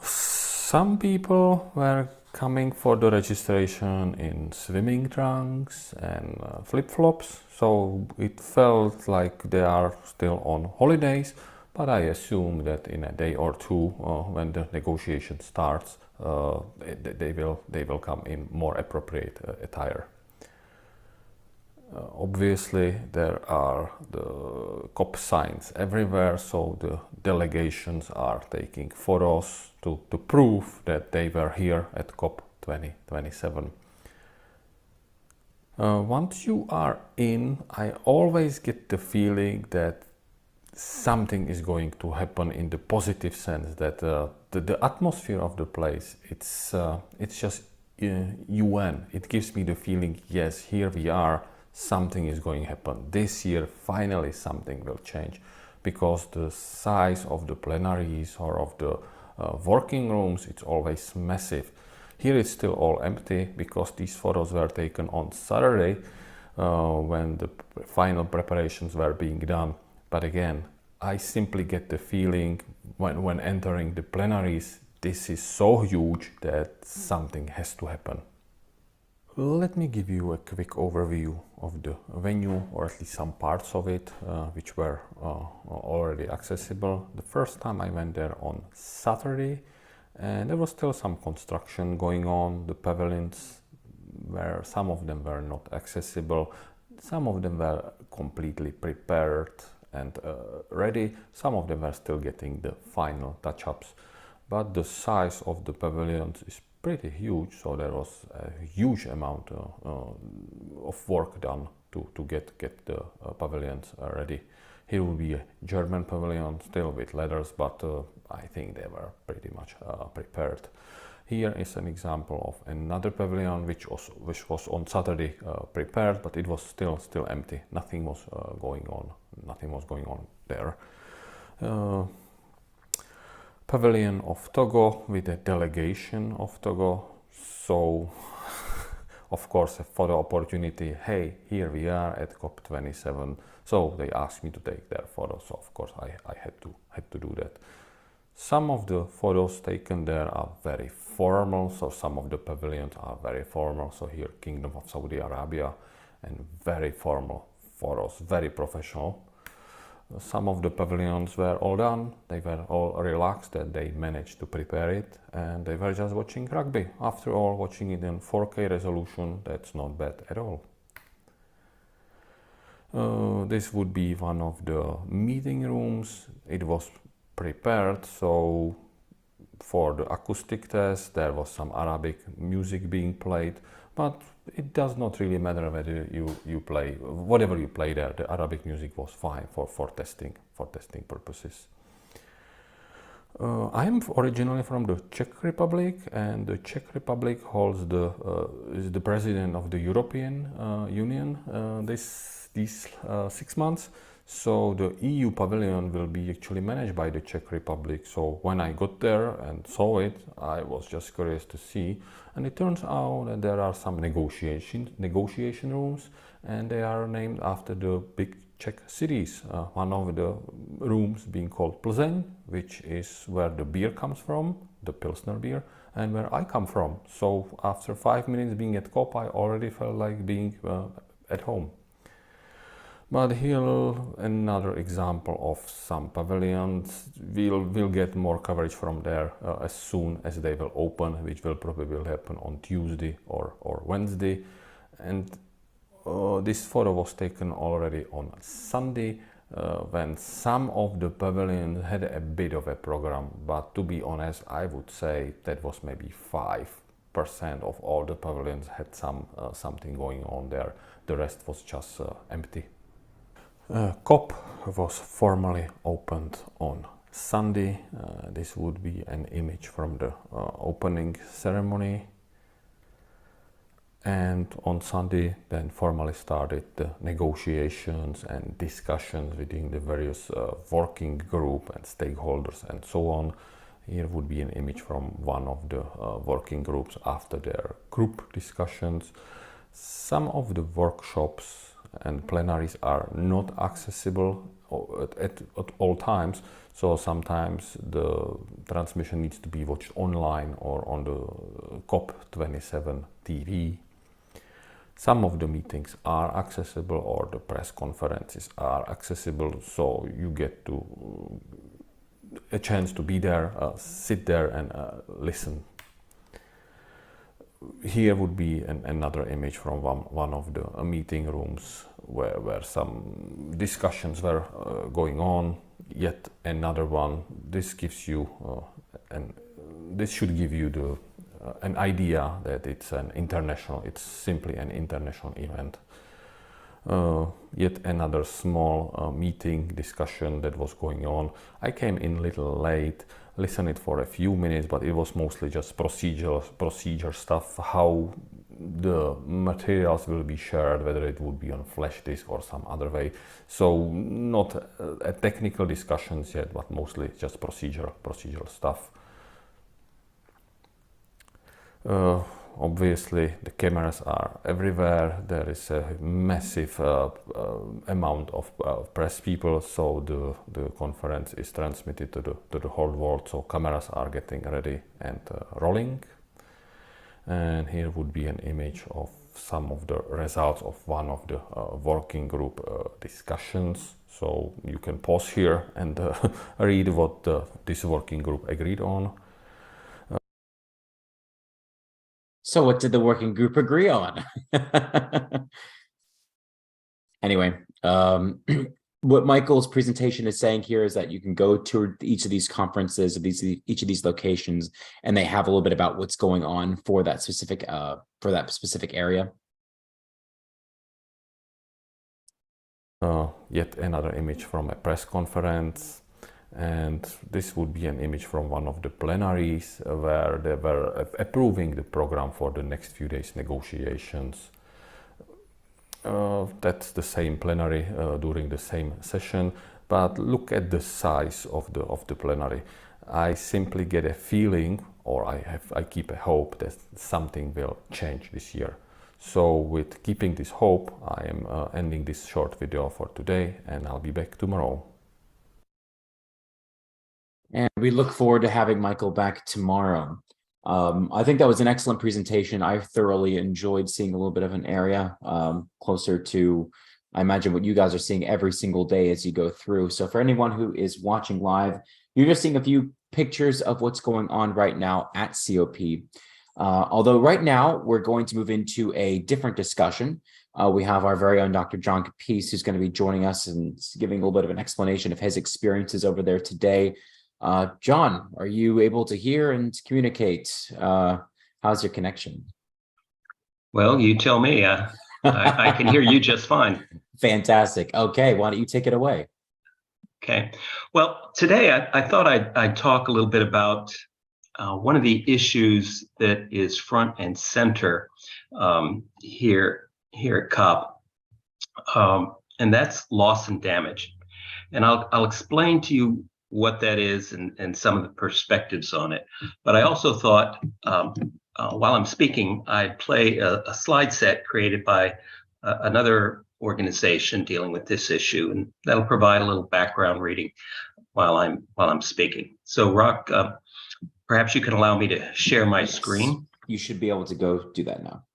F: Some people were coming for the registration in swimming trunks and flip-flops, so it felt like they are still on holidays, but I assume that in a day or two, when the negotiation starts, they will come in more appropriate attire. Obviously, there are the COP signs everywhere, so the delegations are taking photos to prove that they were here at COP 2027. Once you are in, I always get the feeling that something is going to happen in the positive sense, that the atmosphere of the place, it's just UN. It gives me the feeling, yes, here we are, something is going to happen. This year, finally, something will change, because the size of the plenaries or of the working rooms, it's always massive. Here it's still all empty, because these photos were taken on Saturday when the final preparations were being done. But again, I simply get the feeling when entering the plenaries, this is so huge that something has to happen. Let me give you a quick overview of the venue, or at least some parts of it, which were already accessible. The first time I went there on Saturday, and there was still some construction going on. The pavilions, where some of them were not accessible, some of them were completely prepared and ready, some of them were still getting the final touch-ups. But the size of the pavilions is pretty huge, so there was a huge amount of work done to get the pavilions ready. Here will be a German pavilion, still with letters, but I think they were pretty much prepared. Here is an example of another pavilion which was on Saturday prepared, but it was still empty. Nothing was going on. Nothing was going on there. Pavilion of Togo with a delegation of Togo. So, of course, a photo opportunity. Hey, here we are at COP27. So they asked me to take their photos. So of course I had to do that. Some of the photos taken there are very formal. So some of the pavilions are very formal. So here, Kingdom of Saudi Arabia, and very formal photos, very professional. Some of the pavilions were all done, they were all relaxed, that they managed to prepare it, and they were just watching rugby. After all, watching it in 4K resolution, that's not bad at all. This would be one of the meeting rooms. It was prepared, so for the acoustic test there was some Arabic music being played, but it does not really matter whether you play whatever you play there. The Arabic music was fine for testing purposes. I am originally from the Czech Republic, and the Czech Republic holds is the president of the European Union these 6 months. So the EU pavilion will be actually managed by the Czech Republic. So when I got there and saw it, I was just curious to see. And it turns out that there are some negotiation rooms, and they are named after the big Czech cities. One of the rooms being called Plzeň, which is where the beer comes from, the Pilsner beer, and where I come from. So after 5 minutes being at COP, I already felt like being at home. But here another example of some pavilions. We'll get more coverage from there as soon as they will open, which will probably happen on Tuesday or Wednesday. And this photo was taken already on Sunday, when some of the pavilions had a bit of a program. But to be honest, I would say that was maybe 5% of all the pavilions had something going on there. The rest was just empty. COP was formally opened on Sunday. This would be an image from the opening ceremony. And on Sunday then formally started the negotiations and discussions within the various working group and stakeholders and so on. Here would be an image from one of the working groups after their group discussions. Some of the workshops and plenaries are not accessible at all times, so sometimes the transmission needs to be watched online or on the COP27 TV. Some of the meetings are accessible, or the press conferences are accessible, so you get a chance to be there, sit there and listen. Here would be another image from one of the meeting rooms where some discussions were going on. Yet another one. This gives you this should give you an idea that it's simply an international event. Yet another small meeting discussion that was going on. I came in a little late, listened it for a few minutes, but it was mostly just procedure stuff, how the materials will be shared, whether it would be on flash disk or some other way. So not a technical discussions yet, but mostly just procedural stuff. Obviously, the cameras are everywhere. There is a massive amount of press people, so the conference is transmitted to the whole world. So cameras are getting ready and rolling. And here would be an image of some of the results of one of the working group discussions. So you can pause here and read what this working group agreed on.
B: So what did the working group agree on? Anyway, what Michael's presentation is saying here is that you can go to each of these conferences, each of these locations, and they have a little bit about what's going on for that specific area.
F: Yet another image from a press conference. And this would be an image from one of the plenaries where they were approving the program for the next few days negotiations. That's the same plenary during the same session, but look at the size of the plenary. I simply get a feeling, or I keep a hope that something will change this year. So with keeping this hope, I am ending this short video for today, and I'll be back tomorrow.
B: And we look forward to having Michael back tomorrow. I think that was an excellent presentation. I thoroughly enjoyed seeing a little bit of an area closer to, I imagine, what you guys are seeing every single day as you go through. So for anyone who is watching live, you're just seeing a few pictures of what's going on right now at COP. Although right now we're going to move into a different discussion. We have our very own Dr. John Capece, who's going to be joining us and giving a little bit of an explanation of his experiences over there today. John, are you able to hear and communicate? How's your connection?
G: Well, you tell me. I can hear you just fine.
B: Fantastic. Okay, why don't you take it away?
G: Okay. Well, today I thought I'd talk a little bit about one of the issues that is front and center here at COP, and that's loss and damage. And I'll explain to you what that is and some of the perspectives on it. But I also thought, while I'm speaking, I'd play a slide set created by another organization dealing with this issue, and that'll provide a little background reading while I'm speaking. So, Rock, perhaps you can allow me to share my screen.
B: You should be able to go do that now.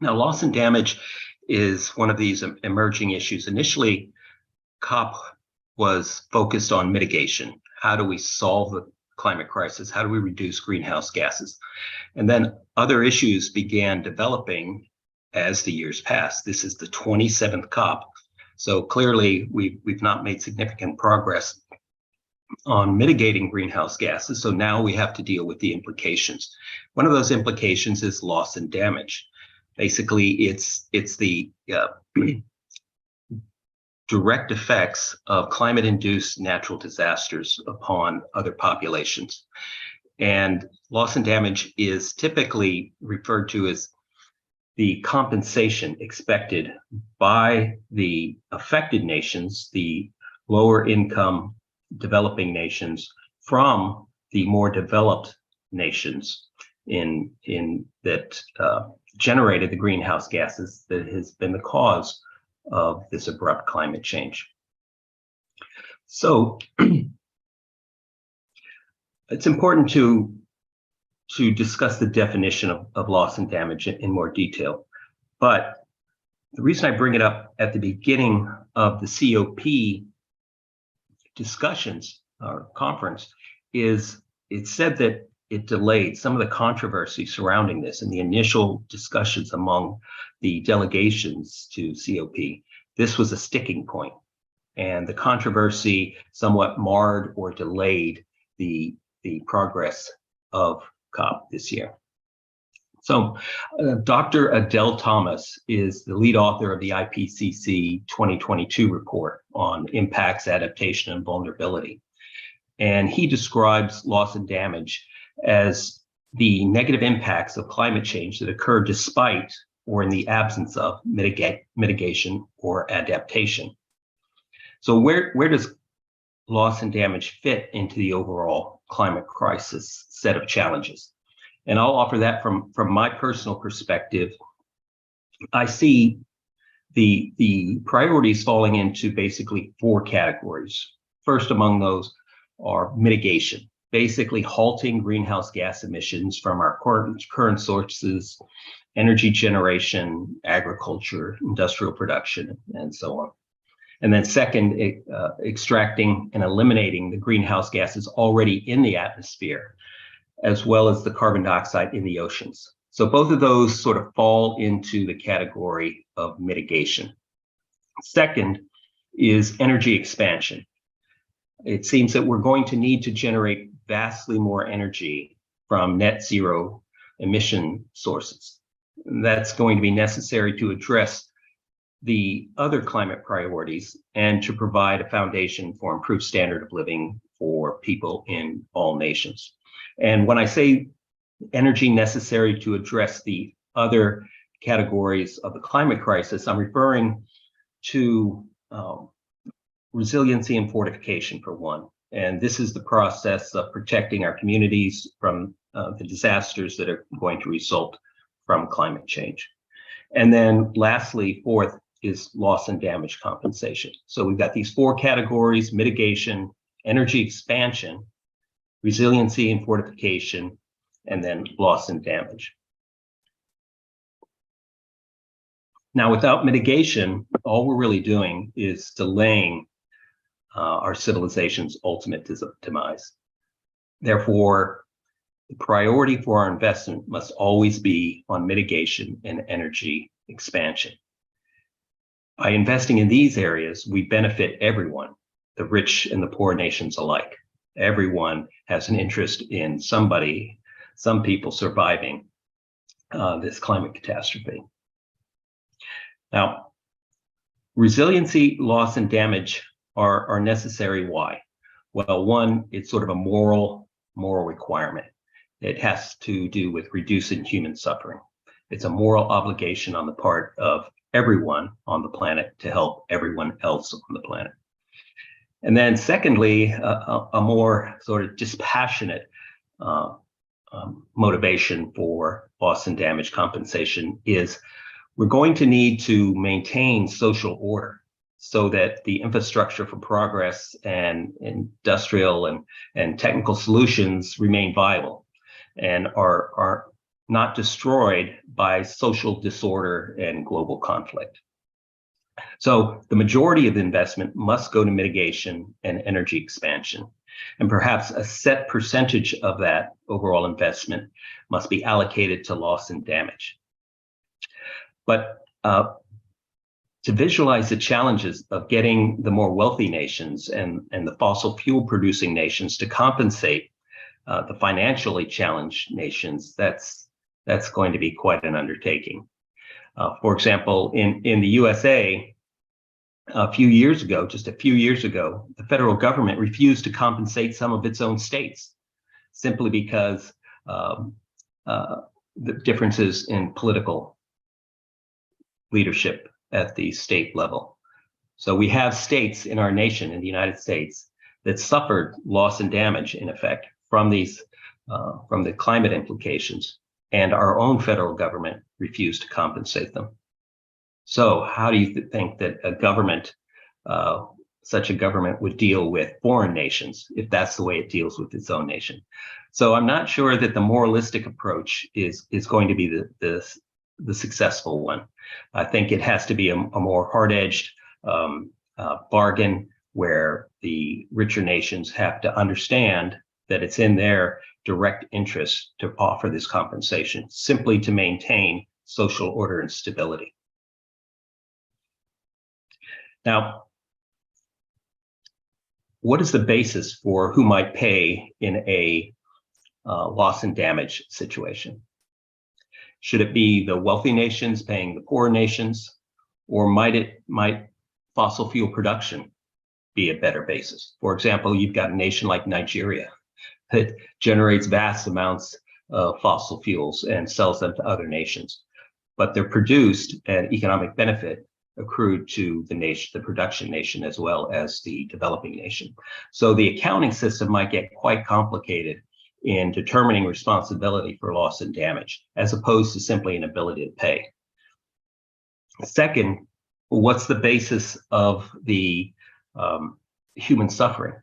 G: Now, loss and damage is one of these emerging issues. Initially, COP was focused on mitigation. How do we solve the climate crisis? How do we reduce greenhouse gases? And then other issues began developing as the years passed. This is the 27th COP. So clearly we've not made significant progress on mitigating greenhouse gases. So now we have to deal with the implications. One of those implications is loss and damage. Basically, it's the direct effects of climate-induced natural disasters upon other populations. And loss and damage is typically referred to as the compensation expected by the affected nations, the lower income developing nations, from the more developed nations in that generated the greenhouse gases that has been the cause of this abrupt climate change. So it's important to discuss the definition of loss and damage in more detail. But the reason I bring it up at the beginning of the COP discussions or conference is it said that it delayed some of the controversy surrounding this and the initial discussions among the delegations to COP. This was a sticking point, and the controversy somewhat marred or delayed the progress of COP this year. So Dr. Adele Thomas is the lead author of the IPCC 2022 report on impacts, adaptation, and vulnerability. And he describes loss and damage as the negative impacts of climate change that occur despite or in the absence of mitigation or adaptation. So where does loss and damage fit into the overall climate crisis set of challenges? And I'll offer that from my personal perspective. I see the priorities falling into basically 4 categories. First among those are mitigation, basically halting greenhouse gas emissions from our current sources, energy generation, agriculture, industrial production, and so on. And then second, extracting and eliminating the greenhouse gases already in the atmosphere, as well as the carbon dioxide in the oceans. So both of those sort of fall into the category of mitigation. Second is energy expansion. It seems that we're going to need to generate vastly more energy from net zero emission sources. That's going to be necessary to address the other climate priorities and to provide a foundation for improved standard of living for people in all nations. And when I say energy necessary to address the other categories of the climate crisis, I'm referring to resiliency and fortification, for one. And this is the process of protecting our communities from the disasters that are going to result from climate change. And then lastly, fourth is loss and damage compensation. So we've got these 4 categories: mitigation, energy expansion, resiliency and fortification, and then loss and damage. Now, without mitigation, all we're really doing is delaying our civilization's ultimate demise. Therefore, the priority for our investment must always be on mitigation and energy expansion. By investing in these areas, we benefit everyone, the rich and the poor nations alike. Everyone has an interest in some people surviving this climate catastrophe. Now, resiliency, loss, and damage are necessary. Why? Well, one, it's sort of a moral requirement. It has to do with reducing human suffering. It's a moral obligation on the part of everyone on the planet to help everyone else on the planet. And then secondly, a more sort of dispassionate motivation for loss and damage compensation is we're going to need to maintain social order so that the infrastructure for progress and industrial and technical solutions remain viable and are not destroyed by social disorder and global conflict. So the majority of the investment must go to mitigation and energy expansion. And perhaps a set percentage of that overall investment must be allocated to loss and damage. But to visualize the challenges of getting the more wealthy nations and the fossil fuel producing nations to compensate the financially challenged nations, that's going to be quite an undertaking. For example, in the USA, just a few years ago, the federal government refused to compensate some of its own states simply because the differences in political leadership at the state level. So we have states in our nation, in the United States, that suffered loss and damage, in effect, from the climate implications, and our own federal government refused to compensate them. So how do you think that a government, such a government, would deal with foreign nations if that's the way it deals with its own nation? So I'm not sure that the moralistic approach is going to be the successful one. I think it has to be a more hard-edged bargain where the richer nations have to understand that it's in their direct interest to offer this compensation simply to maintain social order and stability. Now, what is the basis for who might pay in a loss and damage situation? Should it be the wealthy nations paying the poor nations, or might fossil fuel production be a better basis? For example, you've got a nation like Nigeria that generates vast amounts of fossil fuels and sells them to other nations, but they're produced and economic benefit accrued to the nation, the production nation, as well as the developing nation. So the accounting system might get quite complicated in determining responsibility for loss and damage, as opposed to simply an ability to pay. Second, what's the basis of the human suffering?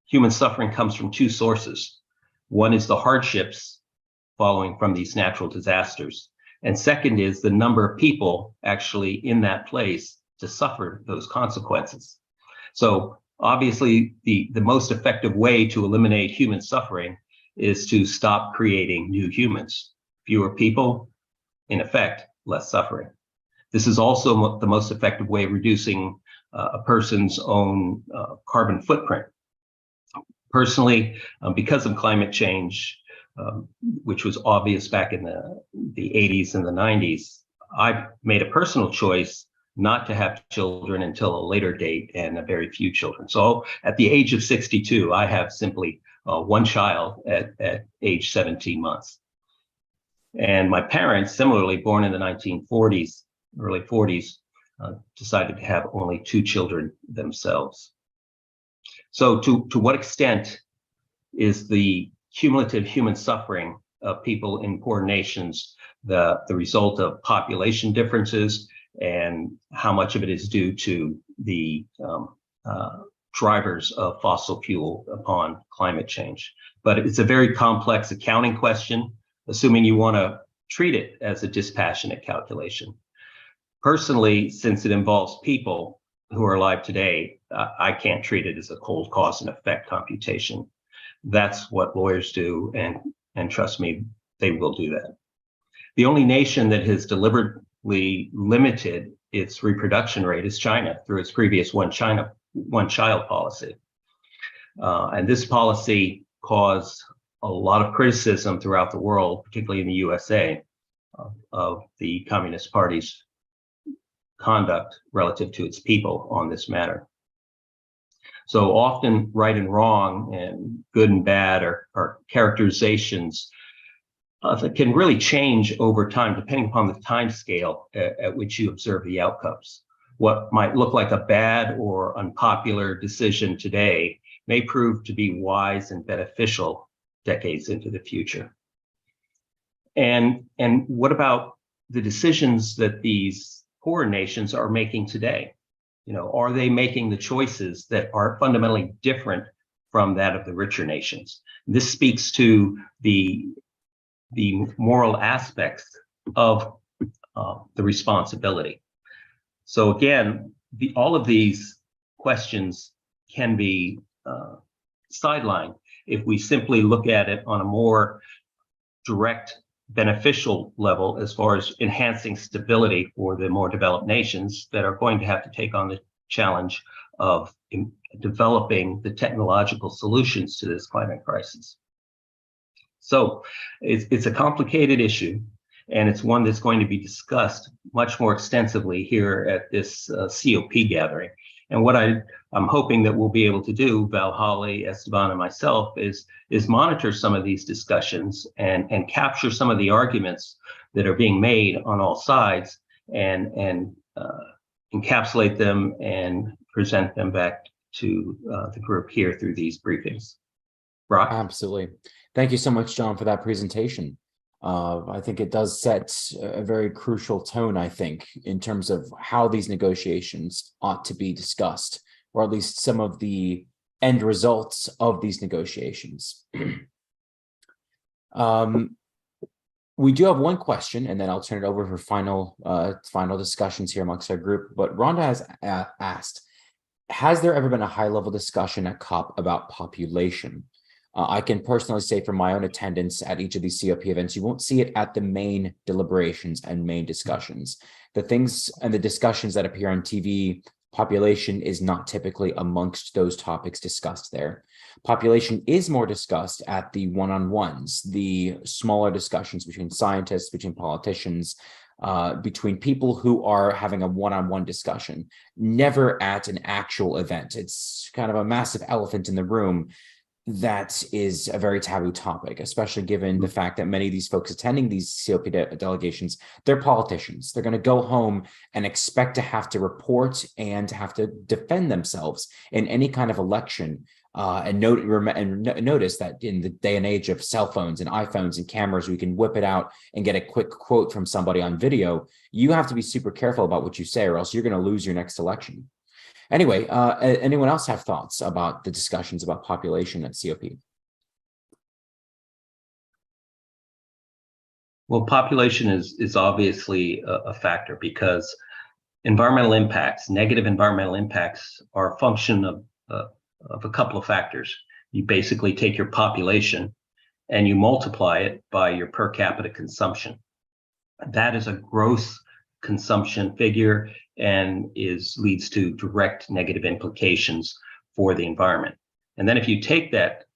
G: Human suffering comes from two sources. One is the hardships following from these natural disasters. And second is the number of people actually in that place to suffer those consequences. So obviously, the most effective way to eliminate human suffering is to stop creating new humans. Fewer people, in effect, less suffering. This is also the most effective way of reducing a person's own carbon footprint. Personally, because of climate change, which was obvious back in the 80s and the 90s, I made a personal choice not to have children until a later date and a very few children. So at the age of 62, I have simply one child at age 17 months. And my parents, similarly born in the 1940s, early 40s, decided to have only two children themselves. So to what extent is the cumulative human suffering of people in poor nations the result of population differences, and how much of it is due to the drivers of fossil fuel upon climate change? But it's a very complex accounting question, assuming you want to treat it as a dispassionate calculation. Personally, since it involves people who are alive today, I can't treat it as a cold cause and effect computation. That's what lawyers do, and trust me, they will do that. The only nation that has deliberately limited its reproduction rate is China through its previous one child policy. And this policy caused a lot of criticism throughout the world, particularly in the USA, of the Communist Party's conduct relative to its people on this matter. So often right and wrong and good and bad are characterizations that can really change over time, depending upon the time scale at which you observe the outcomes. What might look like a bad or unpopular decision today may prove to be wise and beneficial decades into the future. And what about the decisions that these poor nations are making today? You know, are they making the choices that are fundamentally different from that of the richer nations? This speaks to the moral aspects of the responsibility. So again, all of these questions can be sidelined if we simply look at it on a more direct, beneficial level as far as enhancing stability for the more developed nations that are going to have to take on the challenge of developing the technological solutions to this climate crisis. So it's a complicated issue, and it's one that's going to be discussed much more extensively here at this COP gathering. And what I'm hoping that we'll be able to do, Valholly, Esteban, and myself, is monitor some of these discussions and capture some of the arguments that are being made on all sides, and encapsulate them and present them back to the group here through these briefings. Rock?
B: Absolutely. Thank you so much, John, for that presentation. I think it does set a very crucial tone, I think, in terms of how these negotiations ought to be discussed, or at least some of the end results of these negotiations. We do have one question, and then I'll turn it over for final discussions here amongst our group. But Rhonda has asked, has there ever been a high-level discussion at COP about population? I can personally say from my own attendance at each of these COP events, you won't see it at the main deliberations and main discussions. The things and the discussions that appear on TV Population is not typically amongst those topics discussed there. Population is more discussed at the one-on-ones, the smaller discussions between scientists, between politicians, between people who are having a one-on-one discussion, never at an actual event. It's kind of a massive elephant in the room that is a very taboo topic, especially given the fact that many of these folks attending these COP delegations, they're politicians. They're going to go home and expect to have to report and have to defend themselves in any kind of election. And notice that in the day and age of cell phones and iPhones and cameras, we can whip it out and get a quick quote from somebody on video. You have to be super careful about what you say, or else you're going to lose your next election. Anyway, anyone else have thoughts about the discussions about population at COP?
G: Well, population is obviously a factor, because environmental impacts, negative environmental impacts, are a function of a couple of factors. You basically take your population and you multiply it by your per capita consumption. That is a gross consumption figure and leads to direct negative implications for the environment. And then if you take that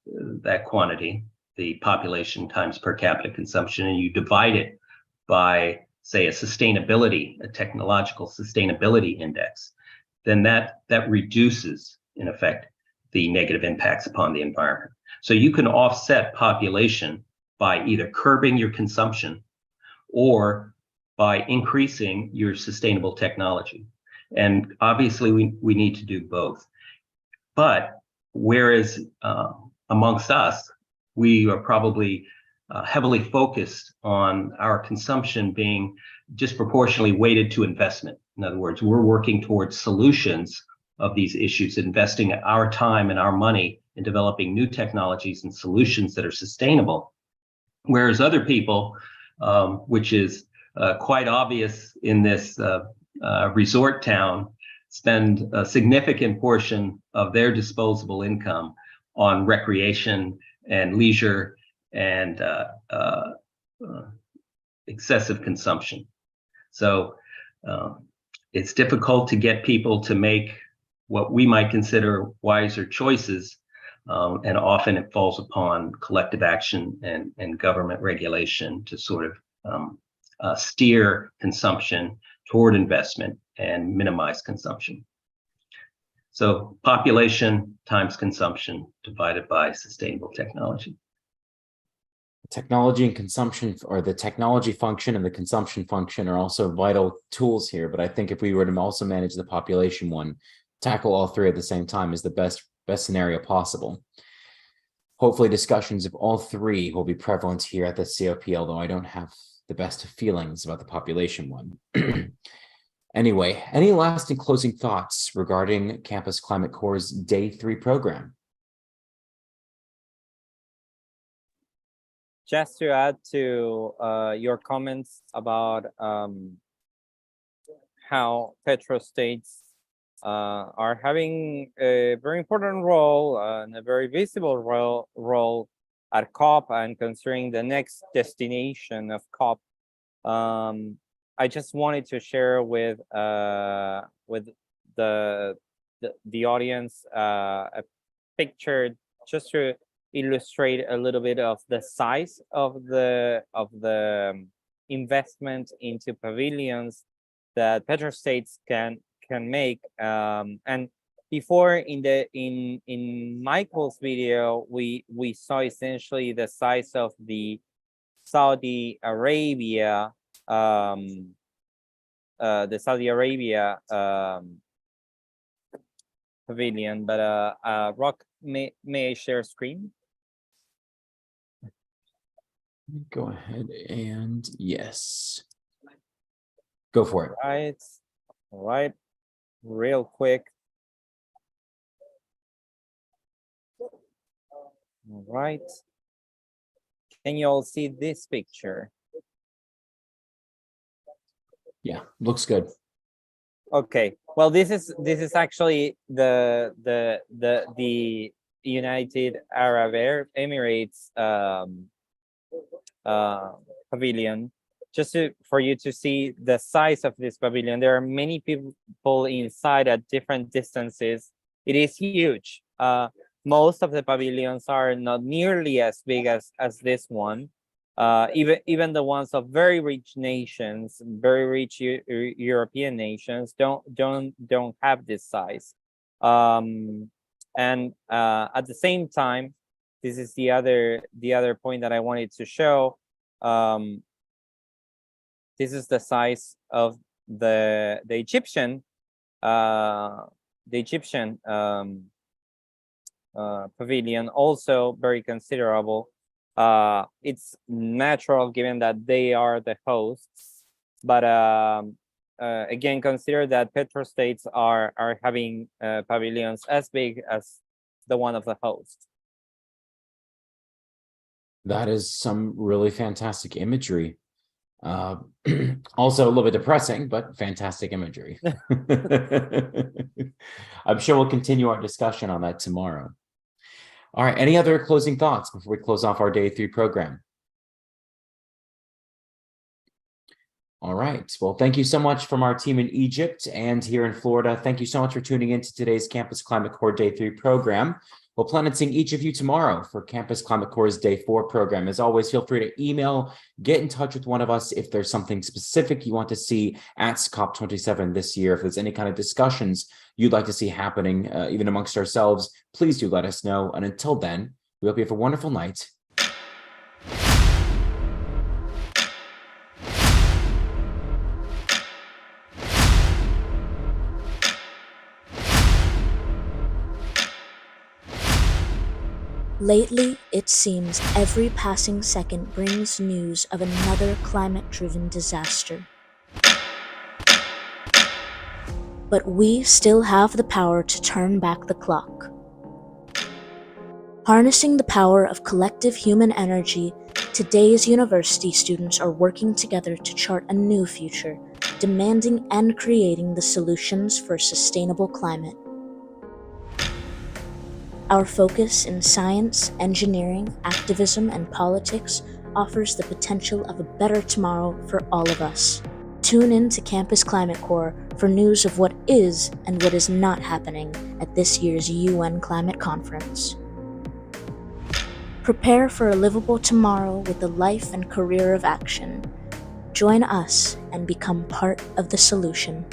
G: quantity, the population times per capita consumption, and you divide it by, say, a technological sustainability index, then that reduces, in effect, the negative impacts upon the environment. So you can offset population by either curbing your consumption or by increasing your sustainable technology. And obviously we need to do both. But whereas amongst us, we are probably heavily focused on our consumption being disproportionately weighted to investment. In other words, we're working towards solutions of these issues, investing our time and our money in developing new technologies and solutions that are sustainable. Whereas other people, which is quite obvious in this resort town, spend a significant portion of their disposable income on recreation and leisure and excessive consumption. So it's difficult to get people to make what we might consider wiser choices, and often it falls upon collective action and government regulation to sort of steer consumption toward investment and minimize consumption. So population times consumption divided by sustainable technology.
B: Technology and consumption, or the technology function and the consumption function, are also vital tools here. But I think if we were to also manage the population one, tackle all three at the same time is the best scenario possible. Hopefully discussions of all three will be prevalent here at the COP, although I don't have the best of feelings about the population one. Anyway, any last and closing thoughts regarding Campus Climate Corps' Day 3 program?
C: Just to add to your comments about how petrostates are having a very important role and a very visible role at COP, and considering the next destination of COP, I just wanted to share with the audience a picture just to illustrate a little bit of the size of the investment into pavilions that petrostates can make. And before in Michael's video, we saw essentially the size of the Saudi Arabia pavilion, but Rock, may I share screen?
B: Go ahead, and yes, go for it.
C: All right, real quick. All right, can you all see this picture?
B: Yeah, looks good.
C: Okay, well, this is actually the United Arab Emirates pavilion. for you to see the size of this pavilion, there are many people inside at different distances. It is huge. Most of the pavilions are not nearly as big as this one. Even the ones of very rich nations, very rich European nations, don't have this size. And at the same time, this is the other point that I wanted to show. This is the size of the Egyptian pavilion, also very considerable. It's natural given that they are the hosts, but again, consider that petrostates are having pavilions as big as the one of the host.
B: That is some really fantastic imagery. Also a little bit depressing, but fantastic imagery. I'm sure we'll continue our discussion on that tomorrow. All right, any other closing thoughts before we close off our day 3 program? All right, well, thank you so much from our team in Egypt and here in Florida. Thank you so much for tuning in to today's Campus Climate Corps Day 3 program. We'll plan on seeing each of you tomorrow for Campus Climate Corps' Day 4 program. As always, feel free to email, get in touch with one of us if there's something specific you want to see at COP27 this year. If there's any kind of discussions you'd like to see happening, even amongst ourselves, please do let us know. And until then, we hope you have a wonderful night.
A: Lately, it seems every passing second brings news of another climate-driven disaster. But we still have the power to turn back the clock. Harnessing the power of collective human energy, today's university students are working together to chart a new future, demanding and creating the solutions for a sustainable climate. Our focus in science, engineering, activism, and politics offers the potential of a better tomorrow for all of us. Tune in to Campus Climate Corps for news of what is and what is not happening at this year's UN Climate Conference. Prepare for a livable tomorrow with a life and career of action. Join us and become part of the solution.